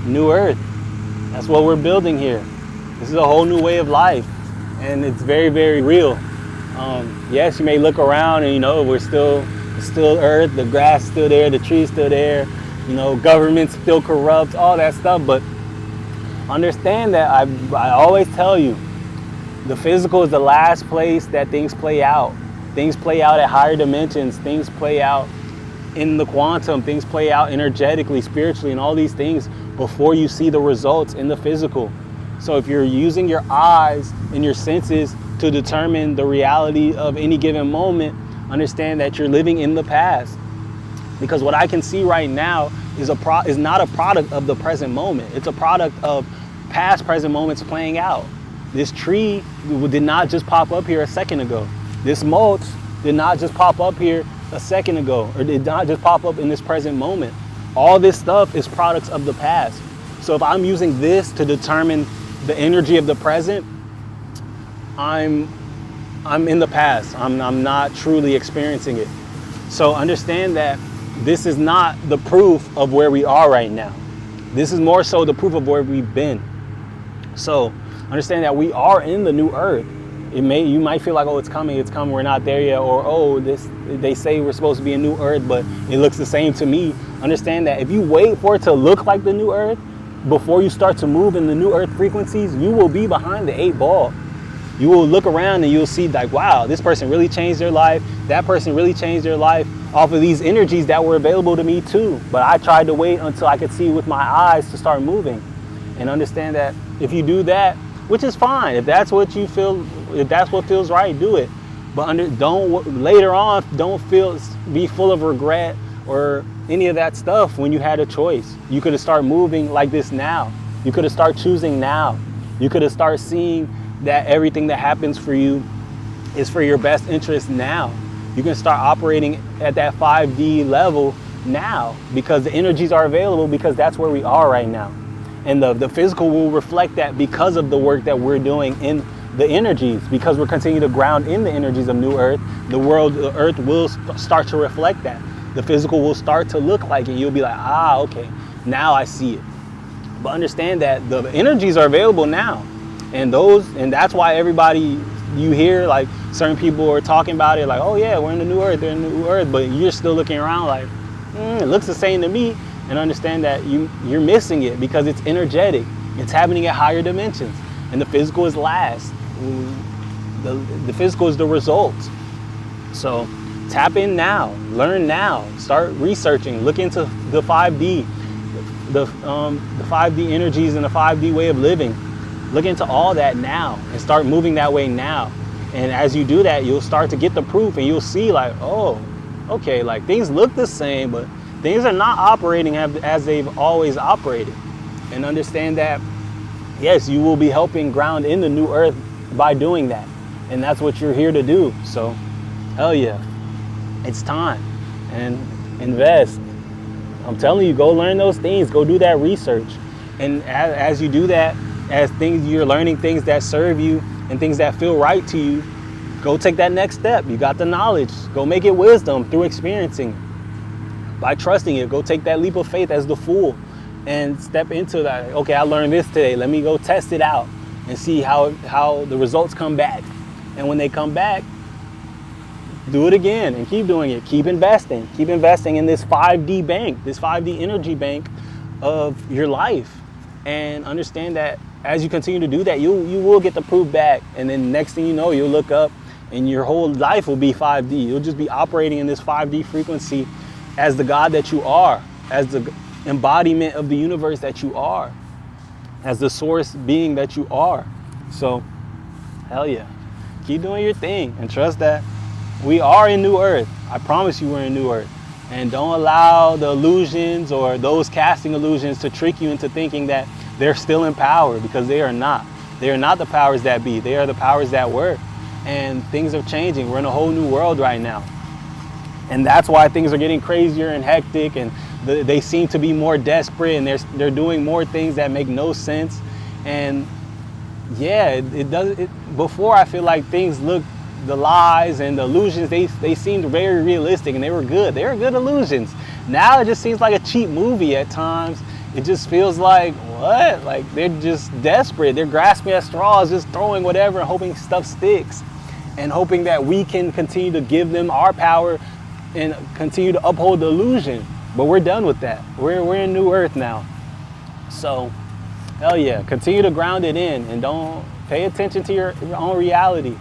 New Earth. That's what we're building here. This is a whole new way of life, and it's very, very real. Yes, you may look around and it's still Earth, the grass is still there, the tree's still there, government's still corrupt, all that stuff. But understand that I always tell you, the physical is the last place that things play out. Things play out at higher dimensions. Things play out in the quantum. Things play out energetically, spiritually, and all these things before you see the results in the physical. So if you're using your eyes and your senses to determine the reality of any given moment, understand that you're living in the past. Because what I can see right now is not a product of the present moment. It's a product of past present moments playing out. This tree did not just pop up here a second ago. This mulch did not just pop up here a second ago, or did not just pop up in this present moment. All this stuff is products of the past. So if I'm using this to determine the energy of the present, I'm in the past. I'm not truly experiencing it. So understand that this is not the proof of where we are right now. This is more so the proof of where we've been. So understand that we are in the new earth. You might feel like, oh, it's coming, we're not there yet, or oh, they say we're supposed to be a new earth, but it looks the same to me. Understand that if you wait for it to look like the new earth before you start to move in the new earth frequencies, you will be behind the 8 ball. You will look around and you'll see like, wow, this person really changed their life. That person really changed their life off of these energies that were available to me too. But I tried to wait until I could see with my eyes to start moving. And understand that if you do that, which is fine, if that's what you feel, if that's what feels right, do it. But later on, don't be full of regret or any of that stuff when you had a choice. You could have started moving like this now. You could have started choosing now. You could have started seeing that everything that happens for you is for your best interest now. You can start operating at that 5D level now because the energies are available, because that's where we are right now. And the physical will reflect that because of the work that we're doing in the energies, because we're continuing to ground in the energies of New Earth. The Earth will start to reflect that. The physical will start to look like it. You'll be like, okay, now I see it. But understand that the energies are available now. And that's why everybody, you hear like certain people are talking about it like, oh yeah, we're in the new earth, they're in the new earth, but you're still looking around like, it looks the same to me. And understand that you're missing it because it's energetic. It's happening at higher dimensions. And the physical is last. The physical is the result. So tap in now, learn now, start researching, look into the 5D, the 5D energies and the 5D way of living. Look into all that now and start moving that way now. And as you do that, you'll start to get the proof and you'll see like, oh, okay, like things look the same, but things are not operating as they've always operated. And understand that, yes, you will be helping ground in the new earth by doing that. And that's what you're here to do. So, hell yeah, it's time. And invest. I'm telling you, go learn those things. Go do that research. And as you do that, you're learning things that serve you and things that feel right to you, go take that next step. You got the knowledge. Go make it wisdom through experiencing. By trusting it, go take that leap of faith as the fool and step into that. Okay, I learned this today. Let me go test it out and see how the results come back. And when they come back, do it again and keep doing it. Keep investing. Keep investing in this 5D bank, this 5D energy bank of your life. And understand that as you continue to do that, you will get the proof back. And then next thing you know, you'll look up and your whole life will be 5D. You'll just be operating in this 5D frequency as the God that you are, as the embodiment of the universe that you are, as the source being that you are. So, hell yeah. Keep doing your thing and trust that we are in New Earth. I promise you we're in New Earth. And don't allow the illusions or those casting illusions to trick you into thinking that they're still in power, because they are not. They are not the powers that be. They are the powers that were. And things are changing. We're in a whole new world right now. And that's why things are getting crazier and hectic, and they seem to be more desperate, and they're doing more things that make no sense. And yeah, before I feel like things looked, the lies and the illusions, they seemed very realistic and they were good. They were good illusions. Now it just seems like a cheap movie at times, it just feels like, what? Like they're just desperate. They're grasping at straws, just throwing whatever, hoping stuff sticks, and hoping that we can continue to give them our power and continue to uphold the illusion. But we're done with that. We're in New Earth now. So, hell yeah, continue to ground it in and don't pay attention to your own reality.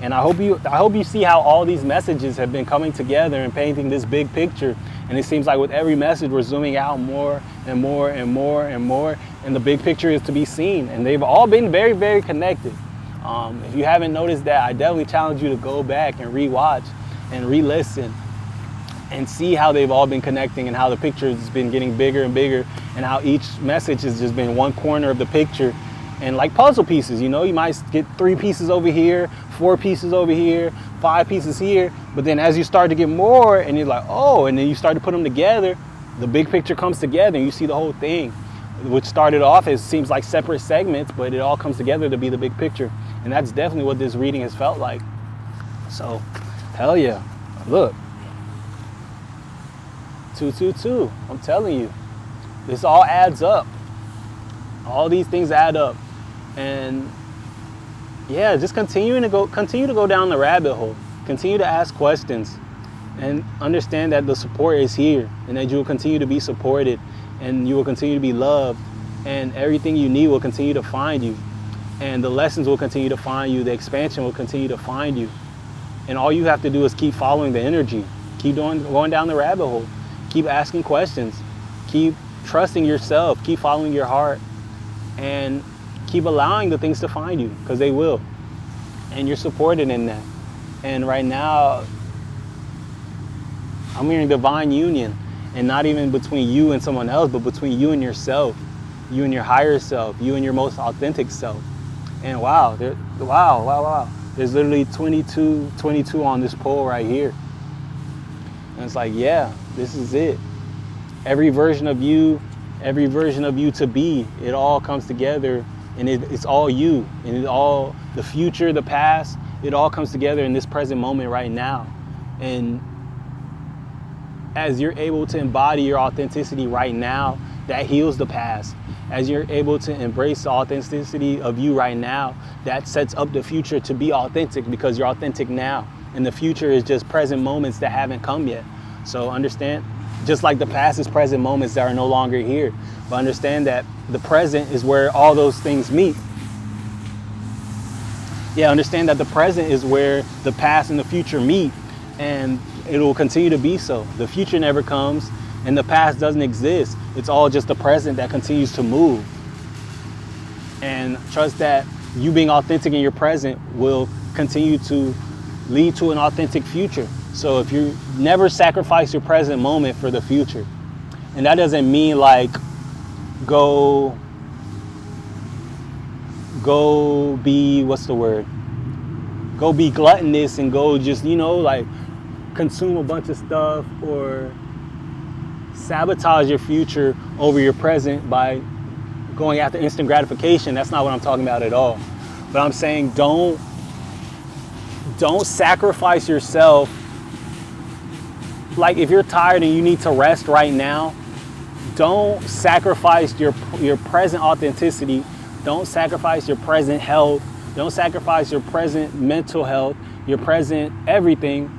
And I hope you see how all these messages have been coming together and painting this big picture. And it seems like with every message, we're zooming out more and more and more and more. And the big picture is to be seen. And they've all been very, very connected. If you haven't noticed that, I definitely challenge you to go back and rewatch and re-listen and see how they've all been connecting and how the picture has been getting bigger and bigger and how each message has just been one corner of the picture. And like puzzle pieces, you know, you might get 3 pieces over here, 4 pieces over here, 5 pieces here. But then as you start to get more and you're like, oh, and then you start to put them together, the big picture comes together and you see the whole thing, which started off as seems like separate segments, but it all comes together to be the big picture. And that's definitely what this reading has felt like. So, hell yeah. Look. 222. I'm telling you. This all adds up. All these things add up. And yeah, just continue to go down the rabbit hole. Continue to ask questions and understand that the support is here and that you will continue to be supported and you will continue to be loved and everything you need will continue to find you. And the lessons will continue to find you. The expansion will continue to find you. And all you have to do is keep following the energy. Keep going down the rabbit hole. Keep asking questions. Keep trusting yourself. Keep following your heart. And keep allowing the things to find you, because they will. And you're supported in that. And right now, I'm hearing divine union. And not even between you and someone else, but between you and yourself. You and your higher self. You and your most authentic self. And wow. There's literally 22 on this pole right here. And it's like, yeah, this is it. Every version of you to be, it all comes together and it's all you. And it all, the future, the past, it all comes together in this present moment right now. And as you're able to embody your authenticity right now, that heals the past. As you're able to embrace the authenticity of you right now, that sets up the future to be authentic because you're authentic now. And the future is just present moments that haven't come yet. So understand, just like the past is present moments that are no longer here. But understand that the present is where all those things meet. Yeah, understand that the present is where the past and the future meet. And it will continue to be so. The future never comes and the past doesn't exist. It's all just the present that continues to move. And trust that you being authentic in your present will continue to lead to an authentic future. So if you never sacrifice your present moment for the future, and that doesn't mean like go be, go be gluttonous and go just, like consume a bunch of stuff or sabotage your future over your present by going after instant gratification. That's not what I'm talking about at all. But I'm saying don't sacrifice yourself. Like if you're tired and you need to rest right now, don't sacrifice your present authenticity. Don't sacrifice your present health. Don't sacrifice your present mental health, your present everything,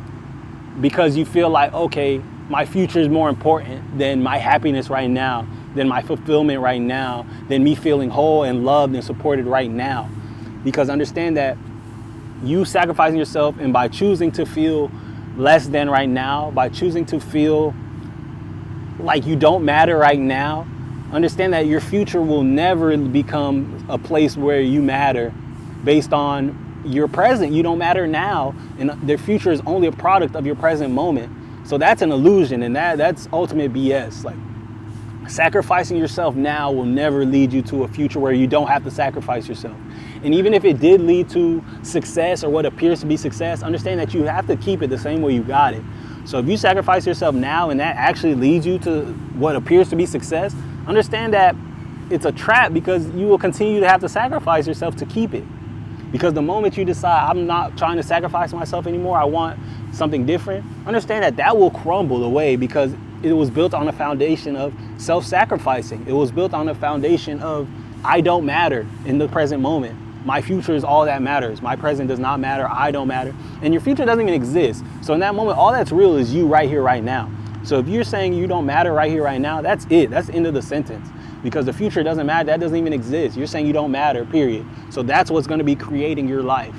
because you feel like, okay, my future is more important than my happiness right now, than my fulfillment right now, than me feeling whole and loved and supported right now. Because understand that you sacrificing yourself, and by choosing to feel less than right now, by choosing to feel like you don't matter right now, understand that your future will never become a place where you matter based on your present. You don't matter now, and their future is only a product of your present moment. So that's an illusion, and that's ultimate BS. Like, sacrificing yourself now will never lead you to a future where you don't have to sacrifice yourself. And even if it did lead to success or what appears to be success, understand that you have to keep it the same way you got it. So if you sacrifice yourself now and that actually leads you to what appears to be success, understand that it's a trap, because you will continue to have to sacrifice yourself to keep it. Because the moment you decide, I'm not trying to sacrifice myself anymore, I want something different, understand that will crumble away, because it was built on a foundation of self-sacrificing. It was built on a foundation of I don't matter in the present moment. My future is all that matters. My present does not matter. I don't matter. And your future doesn't even exist. So in that moment, all that's real is you right here, right now. So if you're saying you don't matter right here, right now, that's it. That's the end of the sentence. Because the future doesn't matter. That doesn't even exist. You're saying you don't matter, period. So that's what's going to be creating your life.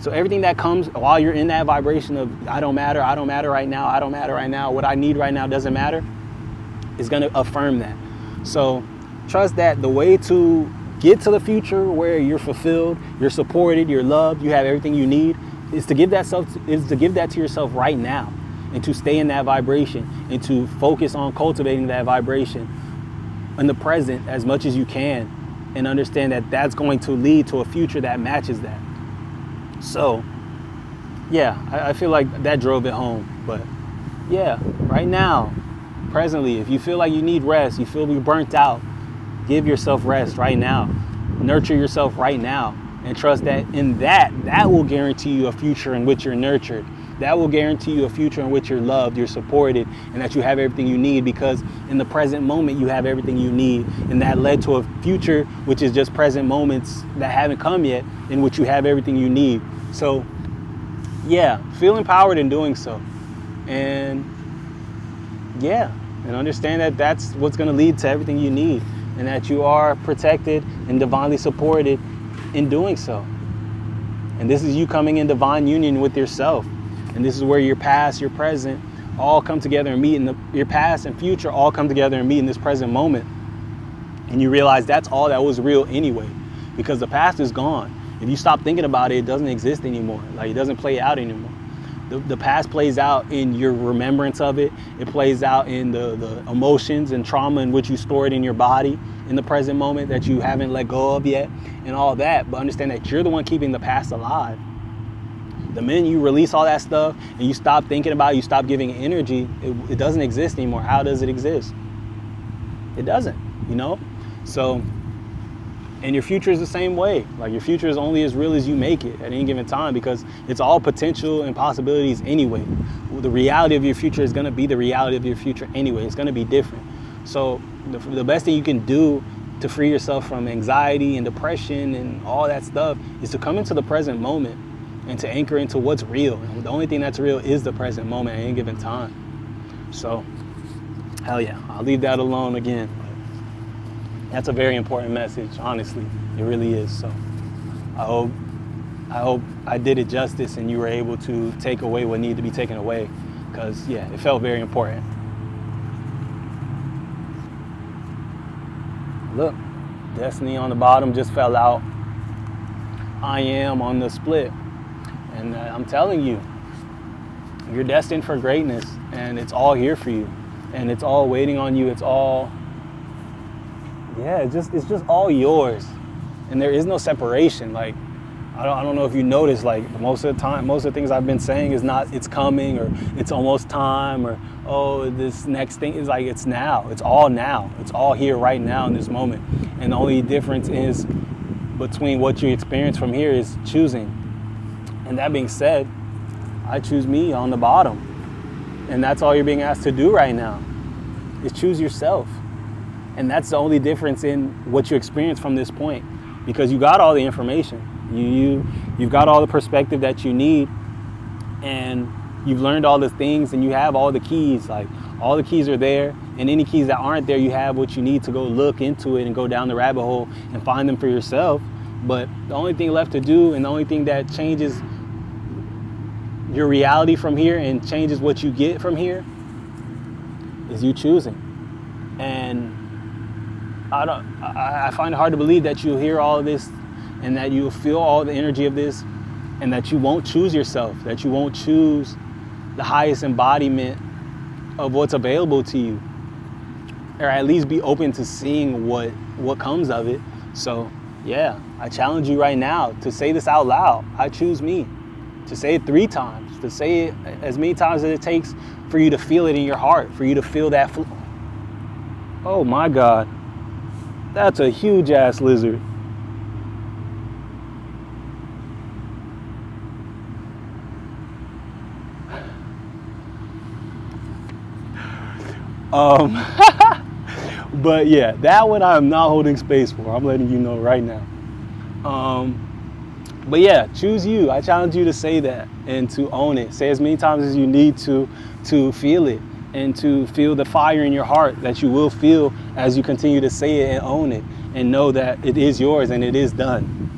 So everything that comes while you're in that vibration of I don't matter right now, I don't matter right now, what I need right now doesn't matter, is going to affirm that. So trust that the way to get to the future where you're fulfilled, you're supported, you're loved, you have everything you need, is to give that to yourself right now, and to stay in that vibration, and to focus on cultivating that vibration in the present as much as you can, and understand that that's going to lead to a future that matches that. So yeah, I feel like that drove it home. But yeah, right now, presently, if you feel like you need rest, you feel you're burnt out, give yourself rest right now. Nurture yourself right now, and trust that in that will guarantee you a future in which you're nurtured. That will guarantee you a future in which you're loved, you're supported, and that you have everything you need, because in the present moment you have everything you need. And that led to a future which is just present moments that haven't come yet, in which you have everything you need. So yeah, feel empowered in doing so. And yeah, and understand that that's what's going to lead to everything you need, and that you are protected and divinely supported in doing so. And this is you coming in divine union with yourself. And this is where your past, your present, all come together and meet your past and future all come together and meet in this present moment. And you realize that's all that was real anyway, because the past is gone. If you stop thinking about it, it doesn't exist anymore. Like, it doesn't play out anymore. The past plays out in your remembrance of it. It plays out in the emotions and trauma in which you store it in your body in the present moment that you haven't let go of yet, and all that. But understand that you're the one keeping the past alive. The minute you release all that stuff and you stop thinking about it, you stop giving it energy, it doesn't exist anymore. How does it exist? It doesn't, you know? So, and your future is the same way. Like, your future is only as real as you make it at any given time, because it's all potential and possibilities anyway. The reality of your future is going to be the reality of your future anyway. It's going to be different. So the best thing you can do to free yourself from anxiety and depression and all that stuff is to come into the present moment and to anchor into what's real. And the only thing that's real is the present moment at any given time. So, hell yeah, I'll leave that alone again. That's a very important message, honestly. It really is. So I hope I did it justice and you were able to take away what needed to be taken away, because yeah, it felt very important. Look, Destiny on the bottom just fell out. I am on the split. And I'm telling you, you're destined for greatness, and it's all here for you, and it's all waiting on you. It's all, yeah, it's just all yours, and there is no separation. Like, I don't know if you notice, like, most of the time, most of the things I've been saying is not it's coming, or it's almost time, or oh, this next thing is like, it's now. It's all now. It's all here right now in this moment. And the only difference is between what you experience from here is choosing. And that being said, I choose me on the bottom. And that's all you're being asked to do right now, is choose yourself. And that's the only difference in what you experience from this point, because you got all the information. You've got all the perspective that you need, and you've learned all the things, and you have all the keys. Like, all the keys are there, and any keys that aren't there, you have what you need to go look into it and go down the rabbit hole and find them for yourself. But the only thing left to do, and the only thing that changes your reality from here and changes what you get from here, is you choosing. And I find it hard to believe that you'll hear all of this and that you'll feel all the energy of this, and that you won't choose yourself, that you won't choose the highest embodiment of what's available to you, or at least be open to seeing what comes of it. So yeah, I challenge you right now to say this out loud. I choose me. To say it 3 times, to say it as many times as it takes for you to feel it in your heart, for you to feel that oh my God, that's a huge ass lizard. Um, but yeah, that one I'm not holding space for. I'm letting you know right now. But yeah, choose you. I challenge you to say that and to own it. Say as many times as you need to feel it and to feel the fire in your heart that you will feel as you continue to say it and own it and know that it is yours and it is done.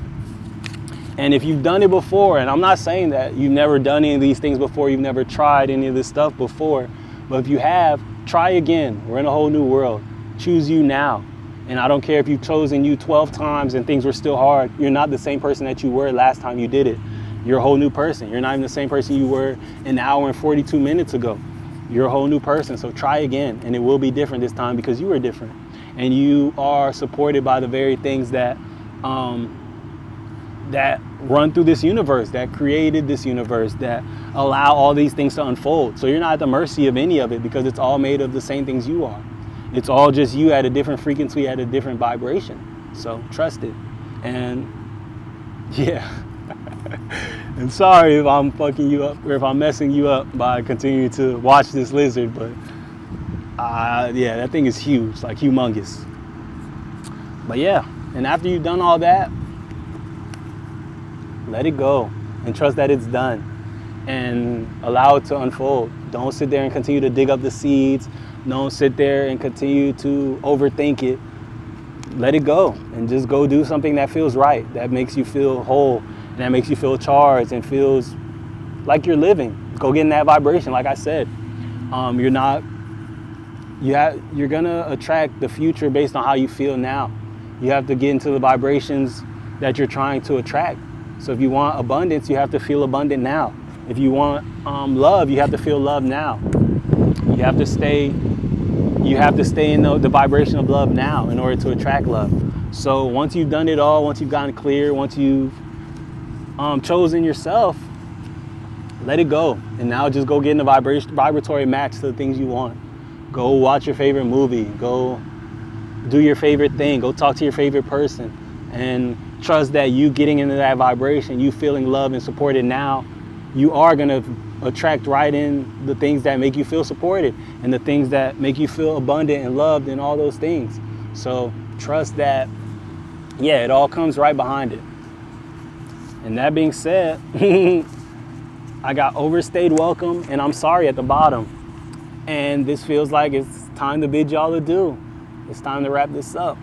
And if you've done it before, and I'm not saying that you've never done any of these things before, you've never tried any of this stuff before, but if you have, try again. We're in a whole new world. Choose you now. And I don't care if you've chosen you 12 times and things were still hard. You're not the same person that you were last time you did it. You're a whole new person. You're not even the same person you were an hour and 42 minutes ago. You're a whole new person. So try again, and it will be different this time because you are different. And you are supported by the very things that that run through this universe, that created this universe, that allow all these things to unfold. So you're not at the mercy of any of it because it's all made of the same things you are. It's all just you at a different frequency, at a different vibration. So trust it. And yeah. And sorry if I'm fucking you up or if I'm messing you up by continuing to watch this lizard, but yeah, that thing is huge, like humongous. But yeah, and after you've done all that, let it go and trust that it's done and allow it to unfold. Don't sit there and continue to dig up the seeds. Don't sit there and continue to overthink it. Let it go and just go do something that feels right, that makes you feel whole, and that makes you feel charged and feels like you're living. Go get in that vibration, like I said. You're gonna attract the future based on how you feel now. You have to get into the vibrations that you're trying to attract. So if you want abundance, you have to feel abundant now. If you want love, you have to feel love now. You have to stay in the vibration of love now in order to attract love. So once you've done it all, once you've gotten clear, once you've chosen yourself, let it go. And now just go get in the vibratory match to the things you want. Go watch your favorite movie. Go do your favorite thing. Go talk to your favorite person. And trust that you getting into that vibration, you feeling loved and supported now, you are going to attract right in the things that make you feel supported and the things that make you feel abundant and loved and all those things. So trust that, yeah, it all comes right behind it. And that being said, I got overstayed welcome and I'm sorry at the bottom. And this feels like it's time to bid y'all adieu. It's time to wrap this up.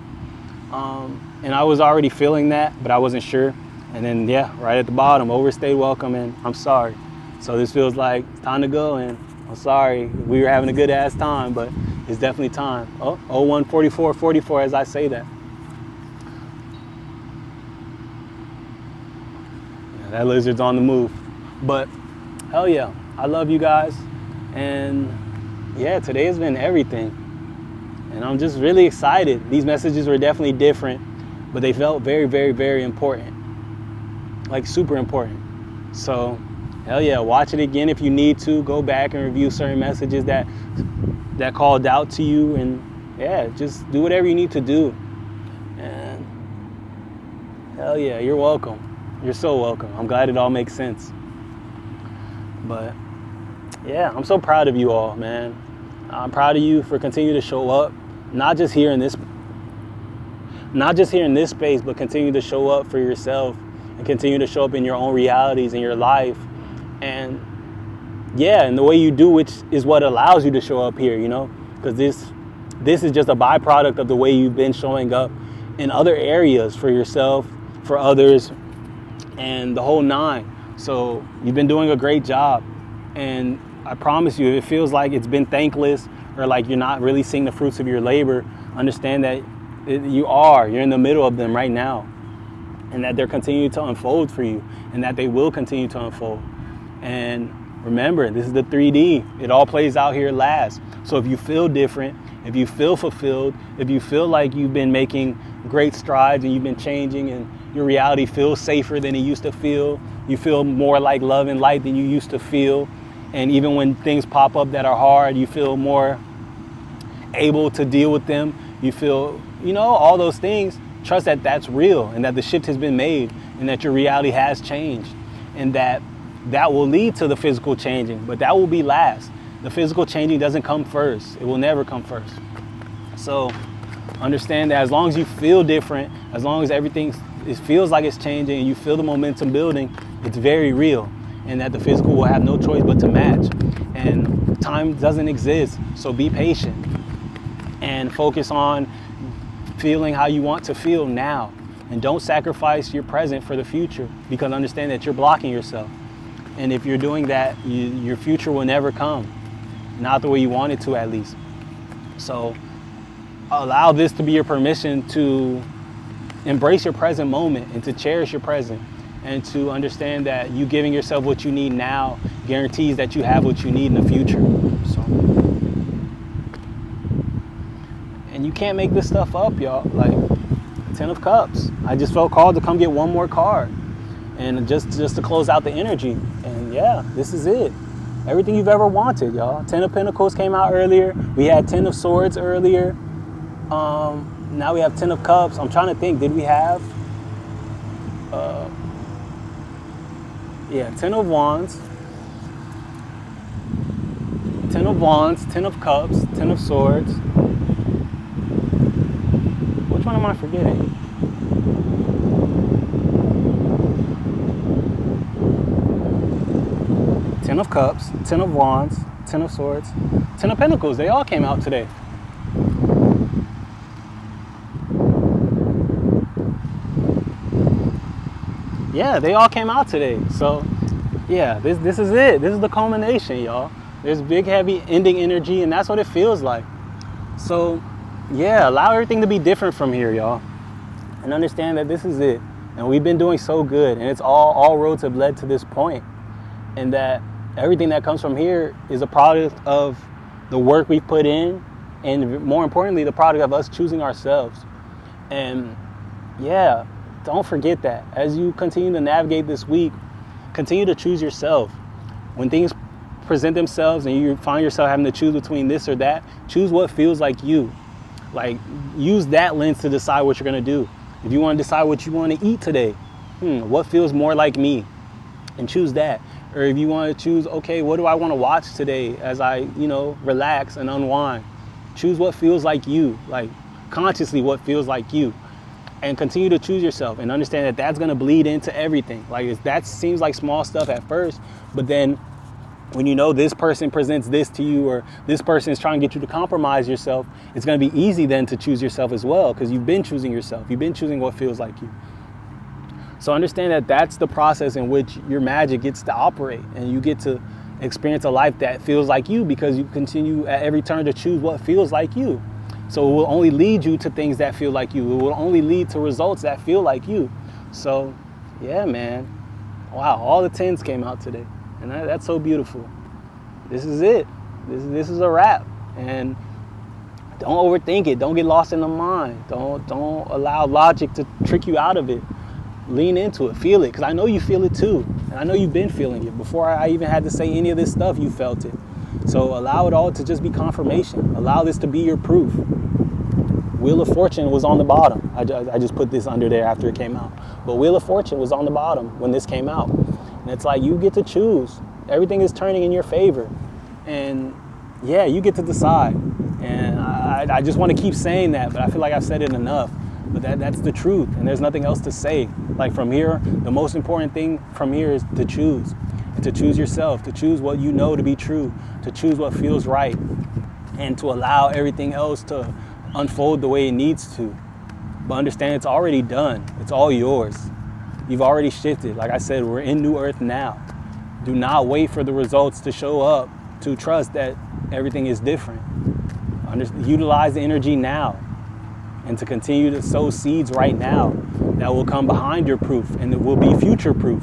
And I was already feeling that, but I wasn't sure. And then, yeah, right at the bottom, overstayed welcome and I'm sorry. So this feels like it's time to go and I'm sorry. We were having a good ass time, but it's definitely time. Oh, 014444 as I say that. Yeah, that lizard's on the move. But hell yeah, I love you guys. And yeah, today has been everything. And I'm just really excited. These messages were definitely different, but they felt very, very, very important. Like super important. So hell yeah, watch it again if you need to. Go back and review certain messages that called out to you. And yeah, just do whatever you need to do. And hell yeah, you're welcome. You're so welcome. I'm glad it all makes sense. But yeah, I'm so proud of you all, man. I'm proud of you for continuing to show up, not just here in this space, but continue to show up for yourself and continue to show up in your own realities in your life. And yeah, and the way you do, which is what allows you to show up here, you know, because this is just a byproduct of the way you've been showing up in other areas for yourself, for others, and the whole nine. So you've been doing a great job. And I promise you, if it feels like it's been thankless or like you're not really seeing the fruits of your labor, understand that you're in the middle of them right now, and that they're continuing to unfold for you, and that they will continue to unfold. And remember, this is the 3D. It all plays out here last. So if you feel different, if you feel fulfilled, if you feel like you've been making great strides and you've been changing and your reality feels safer than it used to feel, you feel more like love and light than you used to feel, and even when things pop up that are hard, you feel more able to deal with them. You feel, you know, all those things. Trust that that's real and that the shift has been made and that your reality has changed and that will lead to the physical changing, but that will be last. The physical changing doesn't come first. It will never come first. So understand that as long as you feel different, as long as everything it feels like it's changing and you feel the momentum building, it's very real. And that the physical will have no choice but to match. And time doesn't exist, so be patient. And focus on feeling how you want to feel now. And don't sacrifice your present for the future, because understand that you're blocking yourself. And if you're doing that, your future will never come. Not the way you want it to, at least. So allow this to be your permission to embrace your present moment and to cherish your present, and to understand that you giving yourself what you need now guarantees that you have what you need in the future. So, and you can't make this stuff up, y'all. Like 10 of Cups. I just felt called to come get one more card, and just to close out the energy. And yeah, this is it. Everything you've ever wanted, y'all. 10 of Pentacles came out earlier. We had 10 of Swords earlier. Now we have 10 of Cups. I'm trying to think, did we have? Yeah, 10 of Wands. 10 of Wands, 10 of Cups, 10 of Swords. Which one am I forgetting? Ten of Cups, 10 of Wands, 10 of Swords, 10 of Pentacles. They all came out today. Yeah, they all came out today. So yeah, this is it. This is the culmination, y'all. There's big, heavy ending energy, and that's what it feels like. So yeah, allow everything to be different from here, y'all. And understand that this is it. And we've been doing so good, and it's all roads have led to this point. And that everything that comes from here is a product of the work we've put in, and more importantly, the product of us choosing ourselves. And yeah, don't forget that. As you continue to navigate this week, continue to choose yourself. When things present themselves and you find yourself having to choose between this or that, choose what feels like you. Like, use that lens to decide what you're gonna do. If you want to decide what you want to eat today, what feels more like me? And choose that. Or if you want to choose, okay, what do I want to watch today as I, relax and unwind? Choose what feels like you, like consciously what feels like you. And continue to choose yourself, and understand that that's going to bleed into everything. Like, that seems like small stuff at first, but then when you know this person presents this to you, or this person is trying to get you to compromise yourself, it's going to be easy then to choose yourself as well, because you've been choosing yourself. You've been choosing what feels like you. So understand that that's the process in which your magic gets to operate, and you get to experience a life that feels like you, because you continue at every turn to choose what feels like you. So it will only lead you to things that feel like you. It will only lead to results that feel like you. So yeah, man. Wow, all the 10s came out today. And that's so beautiful. This is it. This is a wrap. And don't overthink it. Don't get lost in the mind. Don't allow logic to trick you out of it. Lean into it. Feel it. Because I know you feel it too. And I know you've been feeling it. Before I even had to say any of this stuff, you felt it. So allow it all to just be confirmation. Allow this to be your proof. Wheel of Fortune was on the bottom. I just put this under there after it came out. But Wheel of Fortune was on the bottom when this came out. And it's like, you get to choose. Everything is turning in your favor. And yeah, you get to decide. And I just want to keep saying that, but I feel like I've said it enough. But that's the truth, and there's nothing else to say. Like, from here, the most important thing from here is to choose. And to choose yourself, to choose what you know to be true, to choose what feels right, and to allow everything else to unfold the way it needs to. But understand, it's already done. It's all yours. You've already shifted. Like I said, we're in New Earth now. Do not wait for the results to show up to trust that everything is different. Utilize the energy now, and to continue to sow seeds right now that will come behind your proof, and it will be future proof,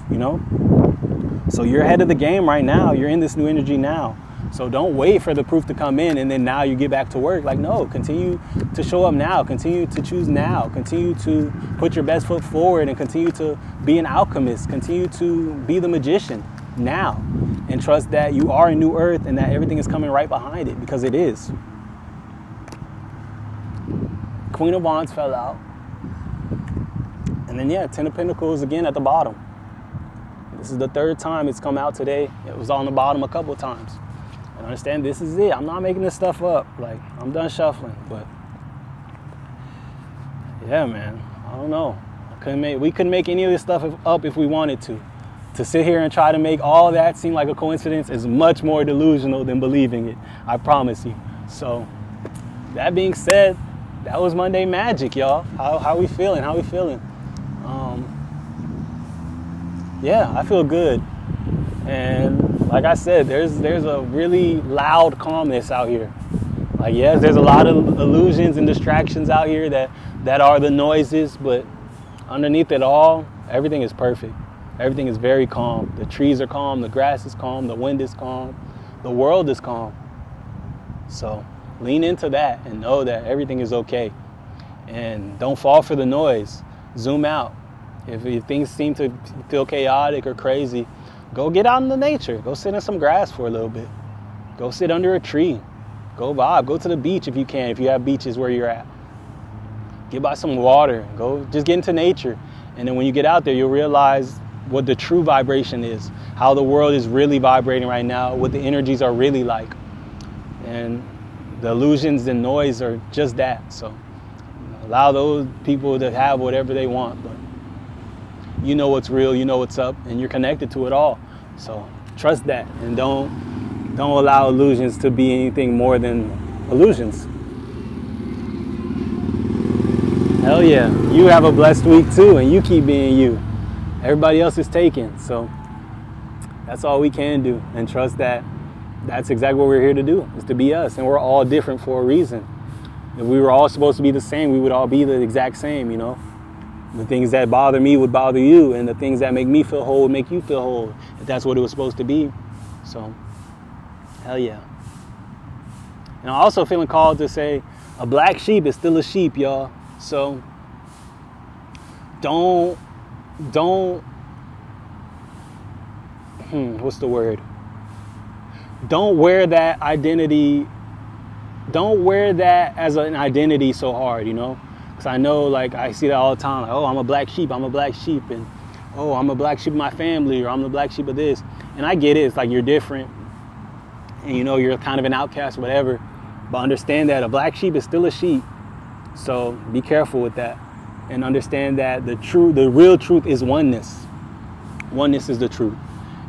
So you're ahead of the game right now. You're in this new energy now. So don't wait for the proof to come in and then now you get back to work. Like, no, continue to show up now. Continue to choose now. Continue to put your best foot forward, and continue to be an alchemist. Continue to be the magician now, and trust that you are in New Earth and that everything is coming right behind it, because it is. Queen of Wands fell out. And then, yeah, 10 of Pentacles again at the bottom. This is the third time it's come out today. It was on the bottom a couple of times. And Understand this is it. I'm not making this stuff up. Like, I'm done shuffling. But yeah, man, I don't know. We couldn't make any of this stuff up if we wanted to. To sit here and try to make all that seem like a coincidence is much more delusional than believing it. I promise you. So that being said, that was Monday Magic, y'all. How we feeling? How we feeling? Yeah, I feel good. And like I said, there's a really loud calmness out here. Like, yes, there's a lot of illusions and distractions out here that are the noises, but underneath it all, everything is perfect. Everything is very calm. The trees are calm, the grass is calm, the wind is calm, the world is calm. So lean into that and know that everything is okay. And don't fall for the noise. Zoom out. If things seem to feel chaotic or crazy, go get out in the nature. Go sit in some grass for a little bit. Go sit under a tree. Go vibe. Go to the beach if you can, if you have beaches where you're at. Get by some water. Go just get into nature. And then when you get out there, you'll realize what the true vibration is, how the world is really vibrating right now, what the energies are really like. And the illusions and noise are just that. So allow those people to have whatever they want. But you know what's real, you know what's up, and you're connected to it all. So trust that, and don't allow illusions to be anything more than illusions. Hell yeah, you have a blessed week too, and you keep being you. Everybody else is taken, so that's all we can do, and trust that that's exactly what we're here to do, is to be us, and we're all different for a reason. If we were all supposed to be the same, we would all be the exact same, you know? The things that bother me would bother you, and the things that make me feel whole would make you feel whole, if that's what it was supposed to be. So, hell yeah. And I'm also feeling called to say, a black sheep is still a sheep, y'all. So, what's the word? Don't wear that identity, don't wear that as an identity so hard, you know? Because I know, like, I see that all the time. Like, oh, I'm a black sheep, and oh, I'm a black sheep of my family, or I'm the black sheep of this. And I get it, it's like you're different, and you know, you're kind of an outcast, whatever. But understand that a black sheep is still a sheep. So be careful with that. And understand that the real truth is oneness. Oneness is the truth.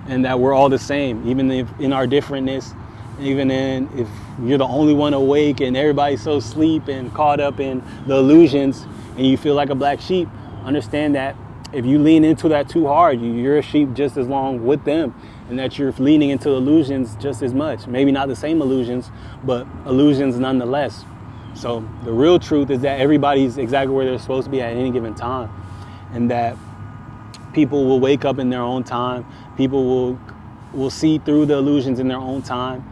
And that we're all the same, even if in our differentness, even if you're the only one awake and everybody's so asleep and caught up in the illusions and you feel like a black sheep, understand that if you lean into that too hard, you're a sheep just as long with them, and that you're leaning into illusions just as much. Maybe not the same illusions, but illusions nonetheless. So the real truth is that everybody's exactly where they're supposed to be at any given time, and that people will wake up in their own time. People will see through the illusions in their own time.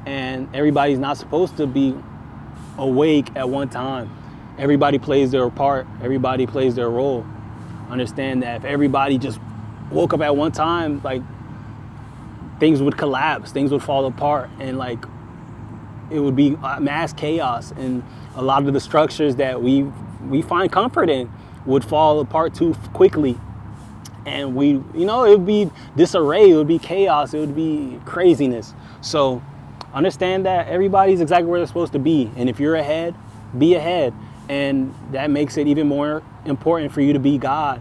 And everybody's not supposed to be awake at one time. Everybody plays their part. Everybody plays their role. Understand that if everybody just woke up at one time, like, things would collapse, things would fall apart, and like it would be mass chaos, and a lot of the structures that we find comfort in would fall apart too quickly. And it would be disarray, it would be chaos, it would be craziness. So understand that everybody's exactly where they're supposed to be. And if you're ahead, be ahead. And that makes it even more important for you to be God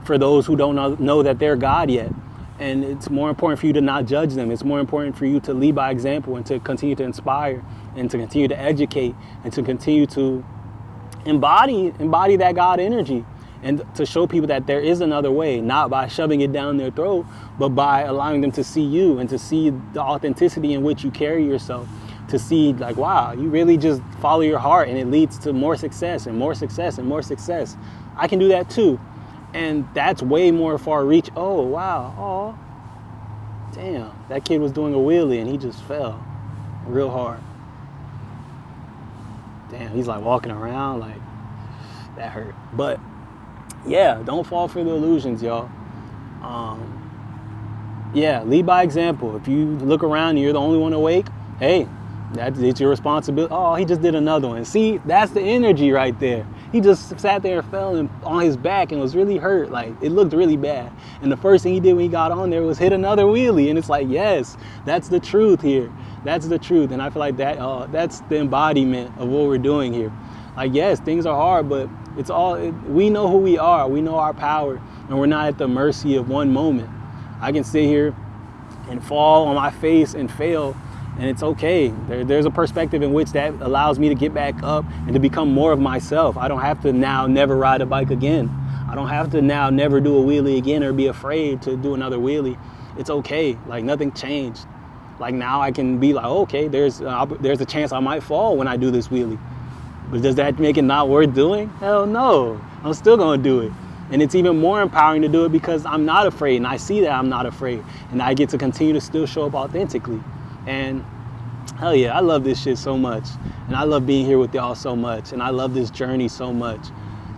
for those who don't know that they're God yet. And it's more important for you to not judge them. It's more important for you to lead by example and to continue to inspire and to continue to educate and to continue to embody that God energy. And to show people that there is another way, not by shoving it down their throat, but by allowing them to see you and to see the authenticity in which you carry yourself, to see like, wow, you really just follow your heart and it leads to more success and more success and more success. I can do that too. And that's way more far reach. Oh, wow. Oh, damn. That kid was doing a wheelie and he just fell real hard. Damn, he's like walking around like that hurt. But yeah, don't fall for the illusions, y'all. Yeah, lead by example. If you look around and you're the only one awake, hey, it's your responsibility. Oh, he just did another one. See, that's the energy right there. He just sat there and fell on his back and was really hurt. Like, it looked really bad. And the first thing he did when he got on there was hit another wheelie. And it's like, yes, that's the truth here. That's the truth. And I feel like that's the embodiment of what we're doing here. Like, yes, things are hard, but we know who we are. We know our power, and we're not at the mercy of one moment. I can sit here and fall on my face and fail, and it's okay. There's a perspective in which that allows me to get back up and to become more of myself. I don't have to now never ride a bike again. I don't have to now never do a wheelie again or be afraid to do another wheelie. It's okay. Like, nothing changed. Like, now I can be like, okay, there's a chance I might fall when I do this wheelie. But does that make it not worth doing? Hell no. I'm still going to do it. And it's even more empowering to do it because I'm not afraid, and I see that I'm not afraid, and I get to continue to still show up authentically. And hell yeah, I love this shit so much, and I love being here with y'all so much, and I love this journey so much.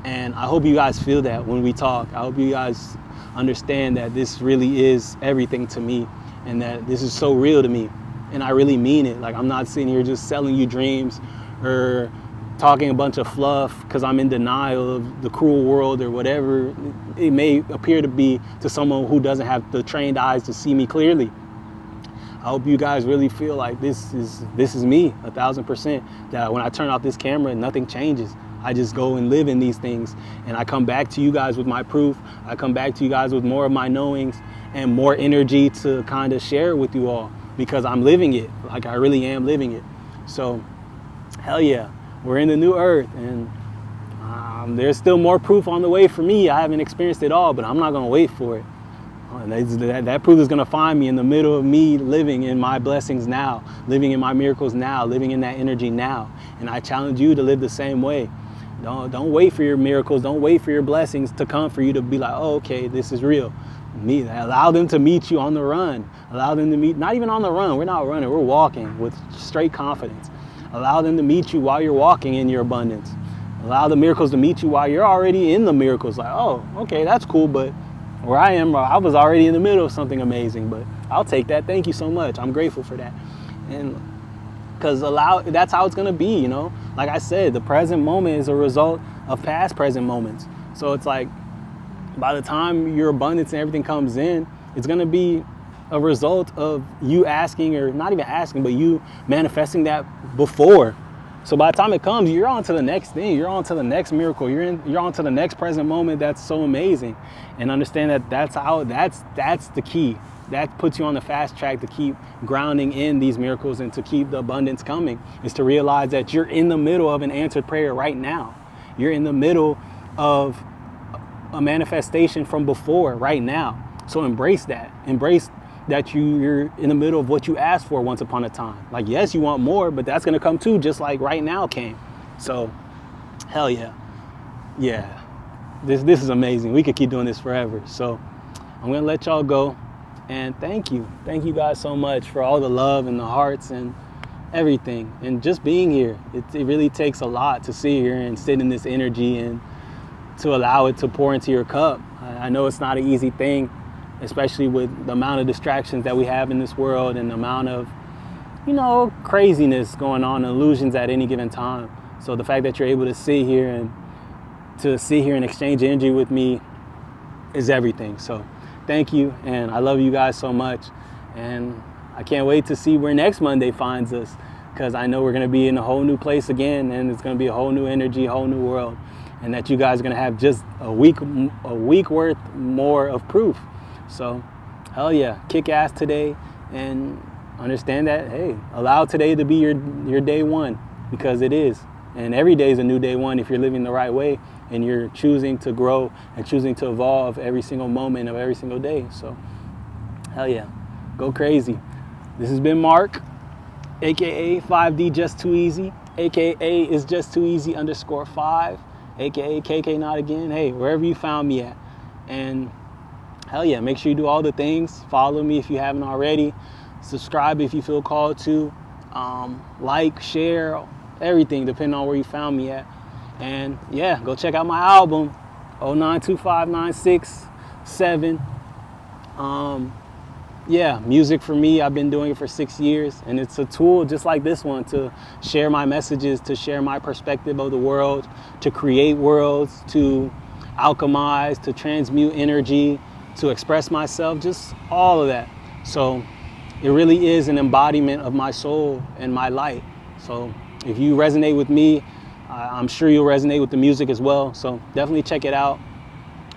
And I hope you guys feel that when we talk. I hope you guys understand that this really is everything to me, and that this is so real to me, and I really mean it. Like, I'm not sitting here just selling you dreams or talking a bunch of fluff because I'm in denial of the cruel world or whatever it may appear to be to someone who doesn't have the trained eyes to see me clearly. I hope you guys really feel like this is me 1,000%, that when I turn off this camera, nothing changes. I just go and live in these things, and I come back to you guys with my proof. I come back to you guys with more of my knowings and more energy to kind of share with you all, because I'm living it. Like, I really am living it. So hell yeah. We're in the new earth, and there's still more proof on the way for me. I haven't experienced it all, but I'm not going to wait for it. And that proof is going to find me in the middle of me living in my blessings now, living in my miracles now, living in that energy now. And I challenge you to live the same way. Don't wait for your miracles. Don't wait for your blessings to come for you to be like, oh, okay, this is real. Allow them to meet you on the run. Allow them to meet, not even on the run. We're not running. We're walking with straight confidence. Allow them to meet you while you're walking in your abundance. Allow the miracles to meet you while you're already in the miracles. Like, oh, okay, that's cool, but where I am, I was already in the middle of something amazing, but I'll take that. Thank you so much. I'm grateful for that. And because that's how it's going to be, you know? Like I said, the present moment is a result of past present moments. So it's like, by the time your abundance and everything comes in, it's going to be a result of you asking, or not even asking, but you manifesting that before. So by the time it comes, you're on to the next thing. You're on to the next miracle. You're on to the next present moment. That's so amazing. And understand that that's the key. That puts you on the fast track to keep grounding in these miracles and to keep the abundance coming, is to realize that you're in the middle of an answered prayer right now. You're in the middle of a manifestation from before right now. So embrace that. Embrace that you're in the middle of what you asked for once upon a time. Like, yes, you want more, but that's going to come too, just like right now came. So hell yeah. Yeah. This is amazing. We could keep doing this forever. So I'm going to let y'all go. And thank you. Thank you guys so much for all the love and the hearts and everything. And just being here. It really takes a lot to sit here and sit in this energy and to allow it to pour into your cup. I know it's not an easy thing, especially with the amount of distractions that we have in this world and the amount of, craziness going on, illusions at any given time. So the fact that you're able to sit here and exchange energy with me is everything. So thank you, and I love you guys so much. And I can't wait to see where next Monday finds us, because I know we're going to be in a whole new place again, and it's going to be a whole new energy, a whole new world, and that you guys are going to have just a week worth more of proof. So hell yeah, kick ass today, and understand that, hey, allow today to be your day one, because it is. And every day is a new day one if you're living the right way and you're choosing to grow and choosing to evolve every single moment of every single day. So hell yeah, go crazy. This has been Mark, aka 5D Just Too Easy, aka is Just Too Easy _5, aka KK Not Again. Hey, wherever you found me at. And hell yeah, make sure you do all the things. Follow me if you haven't already. Subscribe if you feel called to. Like, share, everything depending on where you found me at. And yeah, go check out my album, 0925967. yeah, music for me, I've been doing it for 6 years, and it's a tool just like this one to share my messages, to share my perspective of the world, to create worlds, to alchemize, to transmute energy, to express myself, just all of that. So it really is an embodiment of my soul and my light. So if you resonate with me, I'm sure you'll resonate with the music as well. So definitely check it out.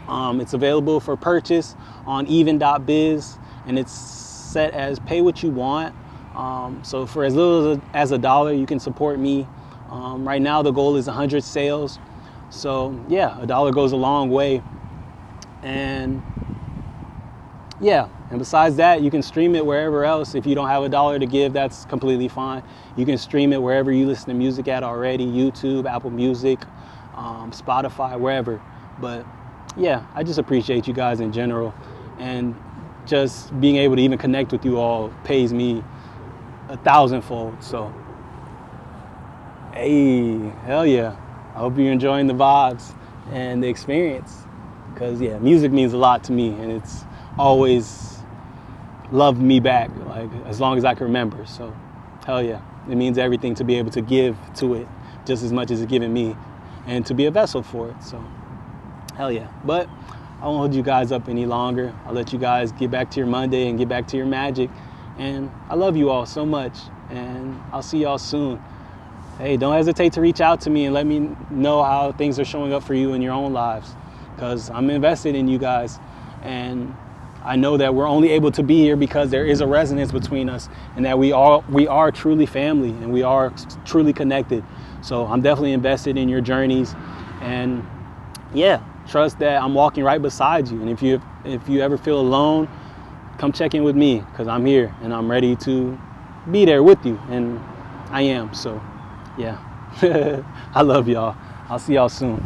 It's available for purchase on even.biz, and it's set as pay what you want. So for as little as $1, you can support me. Right now the goal is 100 sales. So yeah, $1 goes a long way. And yeah, and besides that, you can stream it wherever else. If you don't have $1 to give, that's completely fine. You can stream it wherever you listen to music at already, YouTube, Apple Music, Spotify, wherever. But yeah, I just appreciate you guys in general, and just being able to even connect with you all pays me 1,000-fold. So, hey, hell yeah. I hope you're enjoying the vibes and the experience, because yeah, music means a lot to me, and it's always loved me back, like as long as I can remember. So hell yeah, it means everything to be able to give to it just as much as it's giving me, and to be a vessel for it. So hell yeah. But I won't hold you guys up any longer. I'll let you guys get back to your Monday and get back to your magic. And I love you all so much, and I'll see y'all soon. Hey, don't hesitate to reach out to me and let me know how things are showing up for you in your own lives, because I'm invested in you guys, and I know that we're only able to be here because there is a resonance between us, and that we are truly family, and we are truly connected. So I'm definitely invested in your journeys, and yeah, trust that I'm walking right beside you. And if you ever feel alone, come check in with me, because I'm here and I'm ready to be there with you, and I am. So yeah, I love y'all. I'll see y'all soon.